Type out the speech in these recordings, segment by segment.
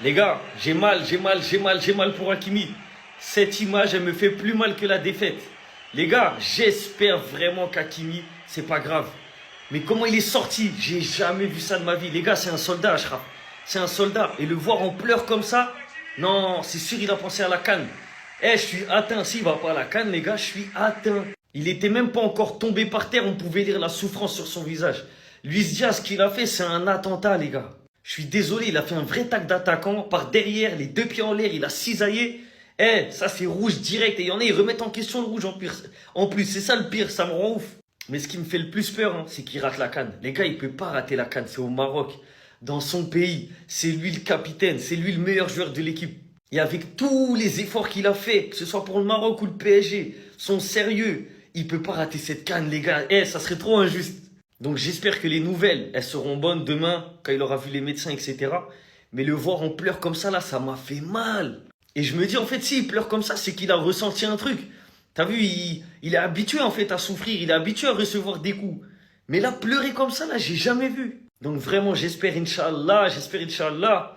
Les gars, j'ai mal pour Hakimi. Cette image, elle me fait plus mal que la défaite. Les gars, j'espère vraiment qu'Hakimi, c'est pas grave. Mais comment il est sorti? J'ai jamais vu ça de ma vie. Les gars, c'est un soldat, Achraf. C'est un soldat. Et le voir en pleurs comme ça, non, c'est sûr, il a pensé à la CAN. Eh, je suis atteint. S'il va pas à la CAN, les gars, je suis atteint. Il était même pas encore tombé par terre. On pouvait lire la souffrance sur son visage. Luis Diaz, ce qu'il a fait, c'est un attentat, les gars. Je suis désolé, il a fait un vrai tac d'attaquant. Par derrière, les deux pieds en l'air, il a cisaillé. Eh, ça c'est rouge direct. Et il y en a, ils remettent en question le rouge en plus. En plus, c'est ça le pire, ça me rend ouf. Mais ce qui me fait le plus peur, c'est qu'il rate la CAN. Les gars, il peut pas rater la CAN. C'est au Maroc, dans son pays. C'est lui le capitaine. C'est lui le meilleur joueur de l'équipe. Et avec tous les efforts qu'il a fait, que ce soit pour le Maroc ou le PSG, son sérieux, il peut pas rater cette CAN, les gars. Eh, ça serait trop injuste. Donc j'espère que les nouvelles, elles seront bonnes demain, quand il aura vu les médecins, etc. Mais le voir en pleurs comme ça, là, ça m'a fait mal. Et je me dis, en fait, s'il pleure comme ça, c'est qu'il a ressenti un truc. T'as vu, il est habitué, en fait, à souffrir. Il est habitué à recevoir des coups. Mais là, pleurer comme ça, là, j'ai jamais vu. Donc vraiment, j'espère, Inch'Allah,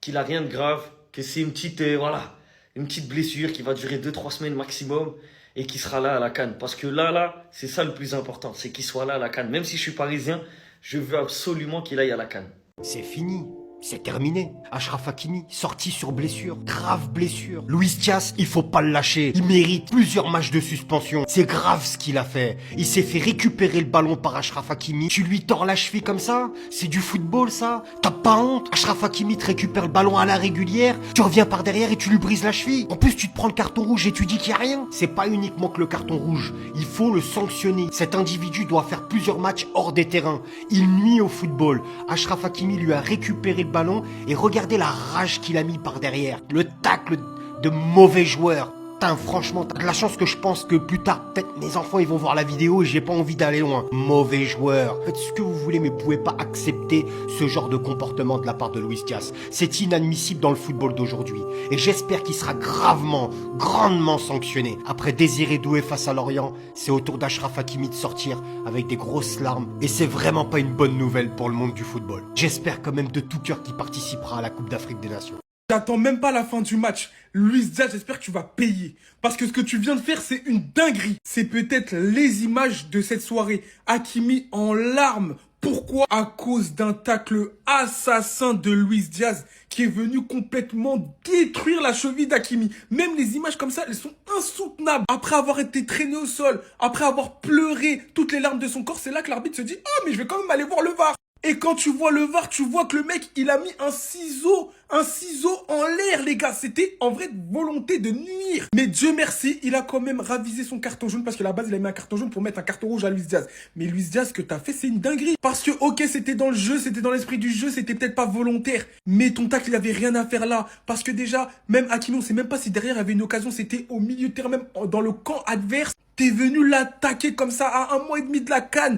qu'il a rien de grave. Que c'est une petite, voilà, une petite blessure qui va durer 2, 3 semaines maximum. Et qui sera là à la CAN. Parce que là, c'est ça le plus important. C'est qu'il soit là à la CAN. Même si je suis parisien, je veux absolument qu'il aille à la CAN. C'est fini. C'est terminé. Achraf Hakimi, sorti sur blessure. Grave blessure. Luis Diaz, il faut pas le lâcher. Il mérite plusieurs matchs de suspension. C'est grave ce qu'il a fait. Il s'est fait récupérer le ballon par Achraf Hakimi. Tu lui tords la cheville comme ça? C'est du football ça? T'as pas honte? Achraf Hakimi te récupère le ballon à la régulière. Tu reviens par derrière et tu lui brises la cheville. En plus, tu te prends le carton rouge et tu dis qu'il y a rien. C'est pas uniquement que le carton rouge. Il faut le sanctionner. Cet individu doit faire plusieurs matchs hors des terrains. Il nuit au football. Achraf Hakimi lui a récupéré le ballon et regardez la rage qu'il a mis par derrière. Le tacle de mauvais joueur. Putain, franchement, t'as de la chance que je pense que plus tard, peut-être mes enfants ils vont voir la vidéo et j'ai pas envie d'aller loin. Mauvais joueur. Faites ce que vous voulez, mais vous pouvez pas accepter ce genre de comportement de la part de Luis Diaz. C'est inadmissible dans le football d'aujourd'hui. Et j'espère qu'il sera grandement sanctionné. Après Désiré Doué face à Lorient, c'est au tour d'Achraf Hakimi de sortir avec des grosses larmes. Et c'est vraiment pas une bonne nouvelle pour le monde du football. J'espère quand même de tout cœur qu'il participera à la Coupe d'Afrique des Nations. J'attends même pas la fin du match. Luis Diaz, j'espère que tu vas payer. Parce que ce que tu viens de faire, c'est une dinguerie. C'est peut-être les images de cette soirée. Hakimi en larmes. Pourquoi? À cause d'un tacle assassin de Luis Diaz qui est venu complètement détruire la cheville d'Hakimi. Même les images comme ça, elles sont insoutenables. Après avoir été traîné au sol, après avoir pleuré toutes les larmes de son corps, c'est là que l'arbitre se dit « Oh, mais je vais quand même aller voir le VAR ». Et quand tu vois le VAR, tu vois que le mec, il a mis un ciseau en l'air, les gars. C'était en vrai volonté de nuire. Mais Dieu merci, il a quand même ravisé son carton jaune parce qu'à la base, il a mis un carton jaune pour mettre un carton rouge à Luis Diaz. Mais Luis Diaz, ce que t'as fait, c'est une dinguerie. Parce que, ok, c'était dans le jeu, c'était dans l'esprit du jeu, c'était peut-être pas volontaire. Mais ton tacle, il avait rien à faire là. Parce que déjà, même Hakimi, on sait même pas si derrière, il y avait une occasion. C'était au milieu de terrain, même dans le camp adverse. T'es venu l'attaquer comme ça à 1 mois et demi de la CAN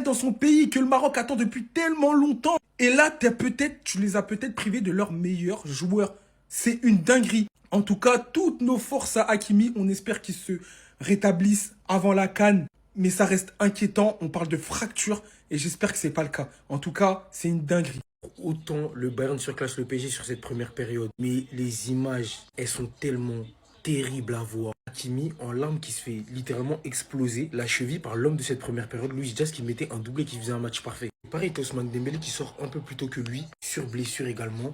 dans son pays que le Maroc attend depuis tellement longtemps. Et là, tu les as peut-être privés de leur meilleur joueur. C'est une dinguerie. En tout cas, toutes nos forces à Hakimi, on espère qu'il se rétablisse avant la CAN. Mais ça reste inquiétant, on parle de fracture et j'espère que c'est pas le cas. En tout cas, c'est une dinguerie. Autant le Bayern surclasse le PSG sur cette première période, mais les images, elles sont tellement terribles à voir. Hakimi en larmes qui se fait littéralement exploser la cheville par l'homme de cette première période, Luis Diaz qui mettait un doublé qui faisait un match parfait. Pareil, Ousmane Dembélé qui sort un peu plus tôt que lui, sur blessure également.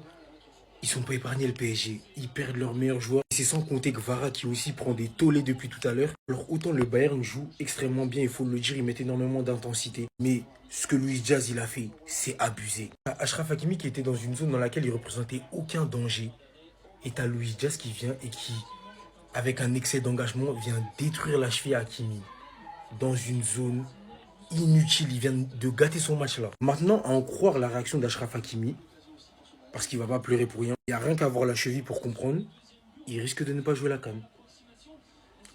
Ils sont pas épargnés le PSG, ils perdent leur meilleur joueur. C'est sans compter que Kvara qui aussi prend des tollés depuis tout à l'heure. Alors autant le Bayern joue extrêmement bien, il faut le dire, il met énormément d'intensité. Mais ce que Luis Diaz il a fait, c'est abusé. Achraf Hakimi qui était dans une zone dans laquelle il représentait aucun danger. Et t'as Luis Diaz qui vient et qui, avec un excès d'engagement, vient détruire la cheville à Hakimi. Dans une zone inutile, il vient de gâter son match là. Maintenant, à en croire la réaction d'Achraf Hakimi, parce qu'il ne va pas pleurer pour rien. Il n'y a rien qu'à voir la cheville pour comprendre. Il risque de ne pas jouer la CAN.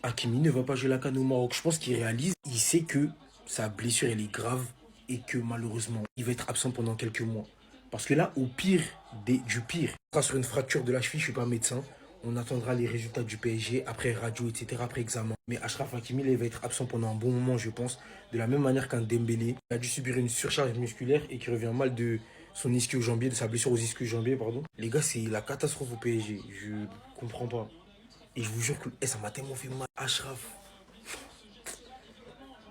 Hakimi ne va pas jouer la CAN au Maroc. Je pense qu'il réalise, il sait que sa blessure elle est grave et que malheureusement, il va être absent pendant quelques mois. Parce que là, au pire du pire, sur une fracture de la cheville, je ne suis pas médecin. On attendra les résultats du PSG, après radio, etc., après examen. Mais Achraf Hakimi, il va être absent pendant un bon moment, je pense. De la même manière qu'un Dembélé, qui a dû subir une surcharge musculaire et qui revient mal de son ischio-jambier, de sa blessure aux ischio-jambiers, pardon. Les gars, c'est la catastrophe au PSG. Je comprends pas. Et je vous jure que ça m'a tellement fait mal. Achraf.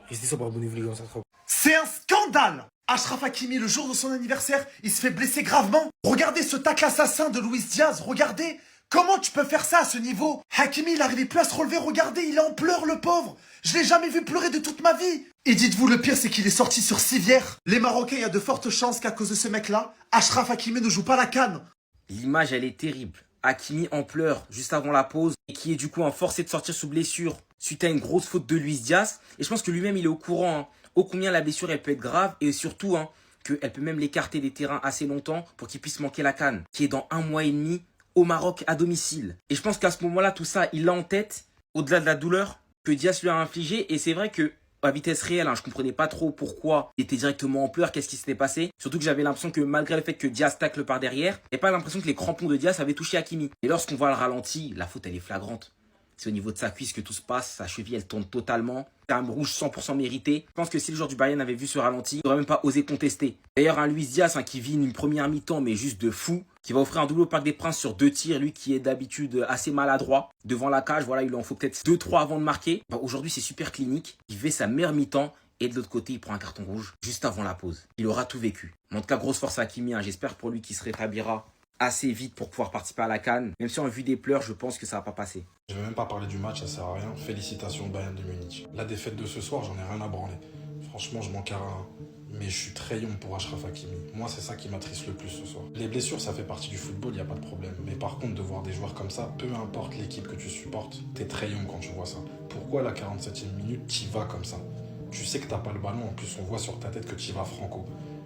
Restez ça pour abonnez-vous les gars, ça sera. C'est un scandale! Achraf Hakimi, le jour de son anniversaire, il se fait blesser gravement. Regardez ce tacle assassin de Luis Diaz, regardez. Comment tu peux faire ça à ce niveau? Hakimi, il n'arrivait plus à se relever, regardez, il est en pleurs, le pauvre. Je l'ai jamais vu pleurer de toute ma vie. Et dites-vous, le pire, c'est qu'il est sorti sur civière. Les Marocains, il y a de fortes chances qu'à cause de ce mec-là, Achraf Hakimi ne joue pas la CAN. L'image, elle est terrible. Hakimi en pleurs juste avant la pause et qui est du coup forcé de sortir sous blessure suite à une grosse faute de Luis Diaz. Et je pense que lui-même, il est au courant, ô combien la blessure, elle peut être grave et surtout qu'elle peut même l'écarter des terrains assez longtemps pour qu'il puisse manquer la CAN, qui est dans 1 mois et demi au Maroc à domicile. Et je pense qu'à ce moment-là, tout ça, il l'a en tête, au-delà de la douleur que Diaz lui a infligée. Et c'est vrai que à vitesse réelle, je comprenais pas trop pourquoi il était directement en pleurs, qu'est-ce qui s'était passé. Surtout que j'avais l'impression que malgré le fait que Diaz tacle par derrière, j'avais pas l'impression que les crampons de Diaz avaient touché Hakimi. Et lorsqu'on voit le ralenti, la faute elle est flagrante. C'est au niveau de sa cuisse que tout se passe, sa cheville elle tourne totalement. C'est un rouge 100% mérité. Je pense que si le joueur du Bayern avait vu ce ralenti, il n'aurait même pas osé contester. D'ailleurs, un Luis Diaz qui vit une première mi-temps, mais juste de fou, qui va offrir un double au Parc des Princes sur 2 tirs, lui qui est d'habitude assez maladroit devant la cage. Voilà, il en faut peut-être 2-3 avant de marquer. Aujourd'hui, c'est super clinique. Il fait sa meilleure mi-temps. Et de l'autre côté, il prend un carton rouge juste avant la pause. Il aura tout vécu. Mais en tout cas, grosse force à Hakimi. J'espère pour lui qu'il se rétablira assez vite pour pouvoir participer à la CAN. Même si en vue des pleurs, je pense que ça va pas passer. Je vais même pas parler du match, ça sert à rien. Félicitations au Bayern de Munich. La défaite de ce soir, j'en ai rien à branler. Franchement, je m'en carre un. Mais je suis très young pour Achraf Hakimi. Moi, c'est ça qui m'attriste le plus ce soir. Les blessures, ça fait partie du football, il n'y a pas de problème. Mais par contre, de voir des joueurs comme ça, peu importe l'équipe que tu supportes, t'es très young quand tu vois ça. Pourquoi à la 47e minute, t'y vas comme ça? Tu sais que t'as pas le ballon, en plus on voit sur ta tête que t'y vas franco.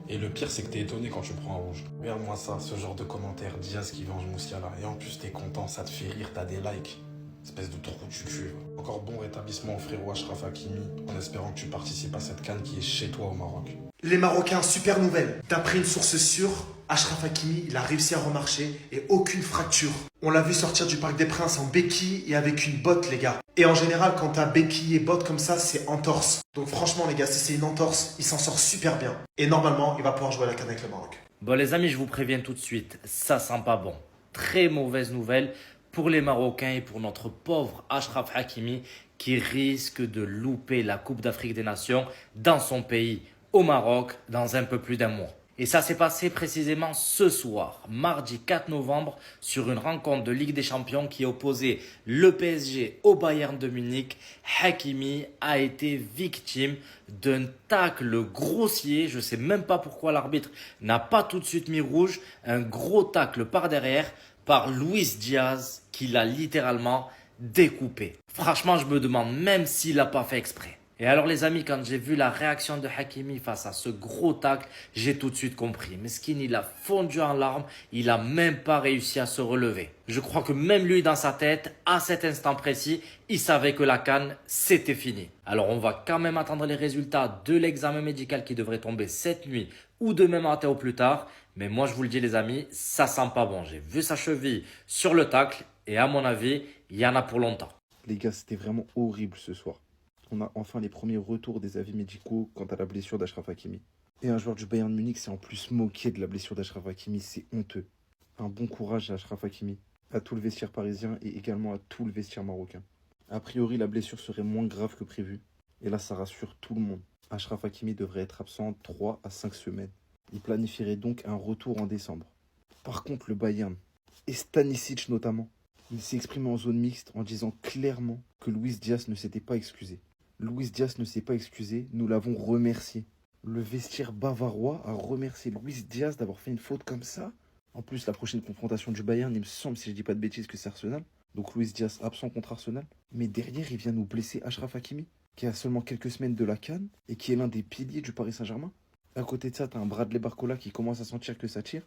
Et le pire, c'est que t'es étonné quand tu prends un rouge. Regarde-moi ça, ce genre de commentaire, Diaz qui venge Moussiala. Et en plus, t'es content, ça te fait rire, t'as des likes. Espèce de trou du cul. Encore bon rétablissement au frérot Achraf Hakimi, en espérant que tu participes à cette CAN qui est chez toi au Maroc. Les Marocains, super nouvelle. D'après une source sûre, Achraf Hakimi, il a réussi à remarcher et aucune fracture. On l'a vu sortir du Parc des Princes en béquille et avec une botte, les gars. Et en général, quand t'as béquille et botte comme ça, c'est entorse. Donc franchement, les gars, si c'est une entorse, il s'en sort super bien. Et normalement, il va pouvoir jouer à la CAN avec le Maroc. Bon les amis, je vous préviens tout de suite, ça sent pas bon. Très mauvaise nouvelle pour les Marocains et pour notre pauvre Achraf Hakimi qui risque de louper la Coupe d'Afrique des Nations dans son pays, au Maroc, dans un peu plus d'1 mois. Et ça s'est passé précisément ce soir, mardi 4 novembre, sur une rencontre de Ligue des Champions qui opposait le PSG au Bayern de Munich. Hakimi a été victime d'un tacle grossier. Je ne sais même pas pourquoi l'arbitre n'a pas tout de suite mis rouge. Un gros tacle par derrière par Luis Diaz qui l'a littéralement découpé. Franchement, je me demande même s'il n'a pas fait exprès. Et alors les amis, quand j'ai vu la réaction de Hakimi face à ce gros tacle, j'ai tout de suite compris. Meskin, il a fondu en larmes, il n'a même pas réussi à se relever. Je crois que même lui dans sa tête, à cet instant précis, il savait que la CAN, c'était fini. Alors on va quand même attendre les résultats de l'examen médical qui devrait tomber cette nuit ou demain matin au plus tard. Mais moi je vous le dis les amis, ça sent pas bon. J'ai vu sa cheville sur le tacle et à mon avis, il y en a pour longtemps. Les gars, c'était vraiment horrible ce soir. On a enfin les premiers retours des avis médicaux quant à la blessure d'Achraf Hakimi. Et un joueur du Bayern de Munich s'est en plus moqué de la blessure d'Achraf Hakimi, c'est honteux. Un bon courage à Achraf Hakimi, à tout le vestiaire parisien et également à tout le vestiaire marocain. A priori, la blessure serait moins grave que prévu. Et là, ça rassure tout le monde. Achraf Hakimi devrait être absent 3 à 5 semaines. Il planifierait donc un retour en décembre. Par contre, le Bayern, et Stanisic notamment, il s'est exprimé en zone mixte en disant clairement que Luis Diaz ne s'était pas excusé. Luis Diaz ne s'est pas excusé, nous l'avons remercié. Le vestiaire bavarois a remercié Luis Diaz d'avoir fait une faute comme ça. En plus, la prochaine confrontation du Bayern, il me semble, si je dis pas de bêtises, que c'est Arsenal. Donc Luis Diaz absent contre Arsenal. Mais derrière, il vient nous blesser Achraf Hakimi, qui a seulement quelques semaines de la CAN et qui est l'un des piliers du Paris Saint-Germain. À côté de ça, t'as un Bradley Barcola qui commence à sentir que ça tire.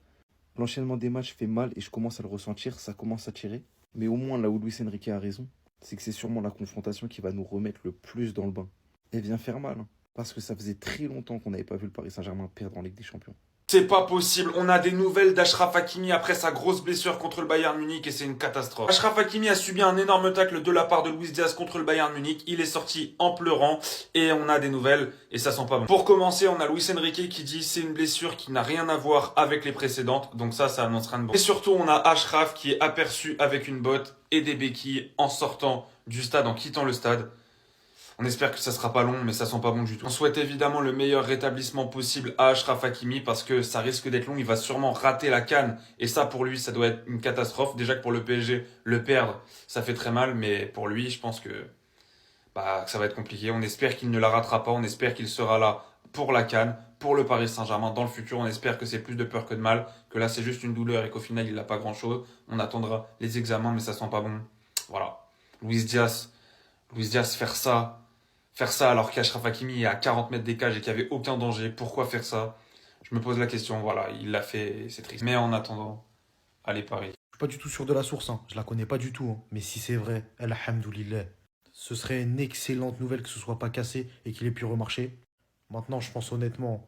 L'enchaînement des matchs fait mal et je commence à le ressentir, ça commence à tirer. Mais au moins, là où Luis Enrique a raison, c'est que c'est sûrement la confrontation qui va nous remettre le plus dans le bain. Elle vient faire mal, parce que ça faisait très longtemps qu'on n'avait pas vu le Paris Saint-Germain perdre en Ligue des Champions. C'est pas possible. On a des nouvelles d'Achraf Hakimi après sa grosse blessure contre le Bayern Munich et c'est une catastrophe. Achraf Hakimi a subi un énorme tacle de la part de Luis Diaz contre le Bayern Munich. Il est sorti en pleurant et on a des nouvelles et ça sent pas bon. Pour commencer, on a Luis Enrique qui dit c'est une blessure qui n'a rien à voir avec les précédentes. Donc ça annonce rien de bon. Et surtout, on a Achraf qui est aperçu avec une botte et des béquilles en sortant du stade, en quittant le stade. On espère que ça sera pas long, mais ça sent pas bon du tout. On souhaite évidemment le meilleur rétablissement possible à Achraf Hakimi parce que ça risque d'être long. Il va sûrement rater la CAN et ça pour lui, ça doit être une catastrophe. Déjà que pour le PSG, le perdre, ça fait très mal, mais pour lui, je pense que ça va être compliqué. On espère qu'il ne la ratera pas. On espère qu'il sera là pour la CAN, pour le Paris Saint-Germain dans le futur. On espère que c'est plus de peur que de mal, que là c'est juste une douleur et qu'au final il n'a pas grand-chose. On attendra les examens, mais ça sent pas bon. Voilà. Luis Diaz faire ça alors qu'Achraf Hakimi est à 40 mètres des cages et qu'il n'y avait aucun danger. Pourquoi faire ça? Je me pose la question. Voilà, il l'a fait, c'est triste. Mais en attendant, allez Paris. Je suis pas du tout sûr de la source, hein. Je la connais pas du tout, hein. Mais si c'est vrai, alhamdoulilah, ce serait une excellente nouvelle que ce soit pas cassé et qu'il ait pu remarcher. Maintenant, je pense honnêtement,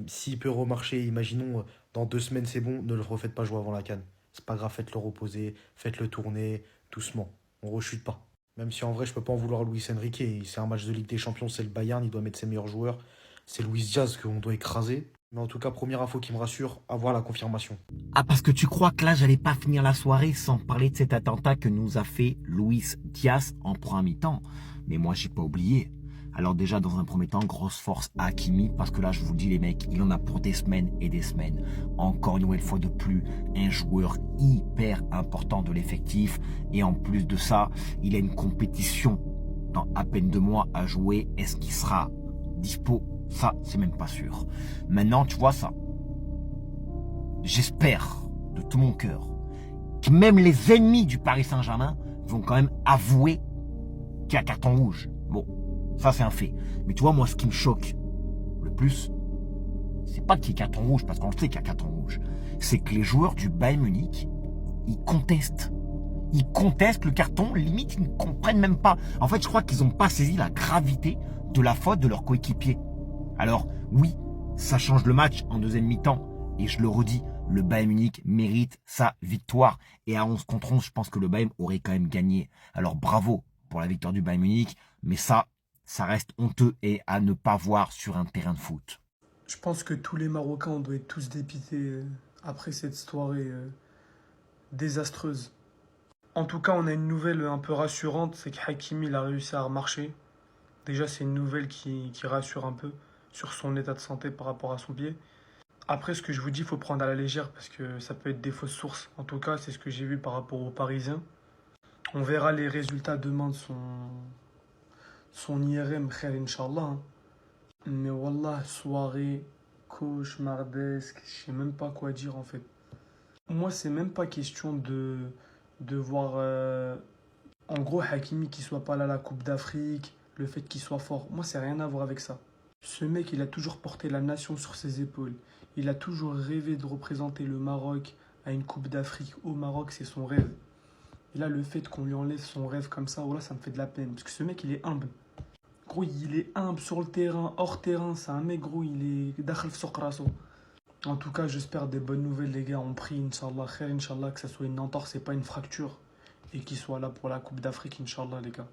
s'il peut remarcher, imaginons, dans 2 semaines c'est bon, ne le refaites pas jouer avant la CAN. C'est pas grave, faites-le reposer, faites-le tourner, doucement. On rechute pas. Même si en vrai, je peux pas en vouloir à Luis Enrique. C'est un match de Ligue des Champions, c'est le Bayern, il doit mettre ses meilleurs joueurs. C'est Luis Diaz qu'on doit écraser. Mais en tout cas, première info qui me rassure, avoir la confirmation. Ah, parce que tu crois que là, j'allais pas finir la soirée sans parler de cet attentat que nous a fait Luis Diaz en première mi-temps. Mais moi, j'ai pas oublié. Alors déjà, dans un premier temps, grosse force à Hakimi, parce que là, je vous le dis les mecs, il en a pour des semaines et des semaines. Encore une nouvelle fois de plus, un joueur hyper important de l'effectif. Et en plus de ça, il a une compétition dans à peine 2 mois à jouer. Est-ce qu'il sera dispo? Ça, c'est même pas sûr. Maintenant, tu vois ça. J'espère de tout mon cœur que même les ennemis du Paris Saint-Germain vont quand même avouer qu'il y a carton rouge. Bon. Ça, c'est un fait. Mais tu vois, moi, ce qui me choque le plus, c'est pas qu'il y ait carton rouge, parce qu'on le sait qu'il y a carton rouge. C'est que les joueurs du Bayern Munich, ils contestent. Ils contestent le carton, limite, ils ne comprennent même pas. En fait, je crois qu'ils n'ont pas saisi la gravité de la faute de leur coéquipier. Alors, oui, ça change le match en deuxième mi-temps. Et je le redis, le Bayern Munich mérite sa victoire. Et à 11 contre 11, je pense que le Bayern aurait quand même gagné. Alors, bravo pour la victoire du Bayern Munich. Mais ça reste honteux et à ne pas voir sur un terrain de foot. Je pense que tous les Marocains, on doit être tous dépités après cette soirée désastreuse. En tout cas, on a une nouvelle un peu rassurante, c'est que Hakimi il a réussi à remarcher. Déjà, c'est une nouvelle qui rassure un peu sur son état de santé par rapport à son pied. Après, ce que je vous dis, il faut prendre à la légère parce que ça peut être des fausses sources. En tout cas, c'est ce que j'ai vu par rapport aux Parisiens. On verra les résultats demain de son IRM, khair, Inch'Allah. Hein. Mais wallah, soirée cauchemardesque, je sais même pas quoi dire en fait. Moi, c'est même pas question de voir en gros Hakimi qui soit pas là à la Coupe d'Afrique, le fait qu'il soit fort. Moi, c'est rien à voir avec ça. Ce mec, il a toujours porté la nation sur ses épaules. Il a toujours rêvé de représenter le Maroc à une Coupe d'Afrique au Maroc, c'est son rêve. Et là, le fait qu'on lui enlève son rêve comme ça, voilà, ça me fait de la peine. Parce que ce mec, il est humble. Gros, il est humble sur le terrain, hors terrain. C'est un mec, gros, il est dakhal fi souq raso. En tout cas, j'espère des bonnes nouvelles, les gars. On prie, Inch'Allah, khair, Inch'Allah, que ça soit une entorse et pas une fracture. Et qu'il soit là pour la Coupe d'Afrique, Inch'Allah, les gars.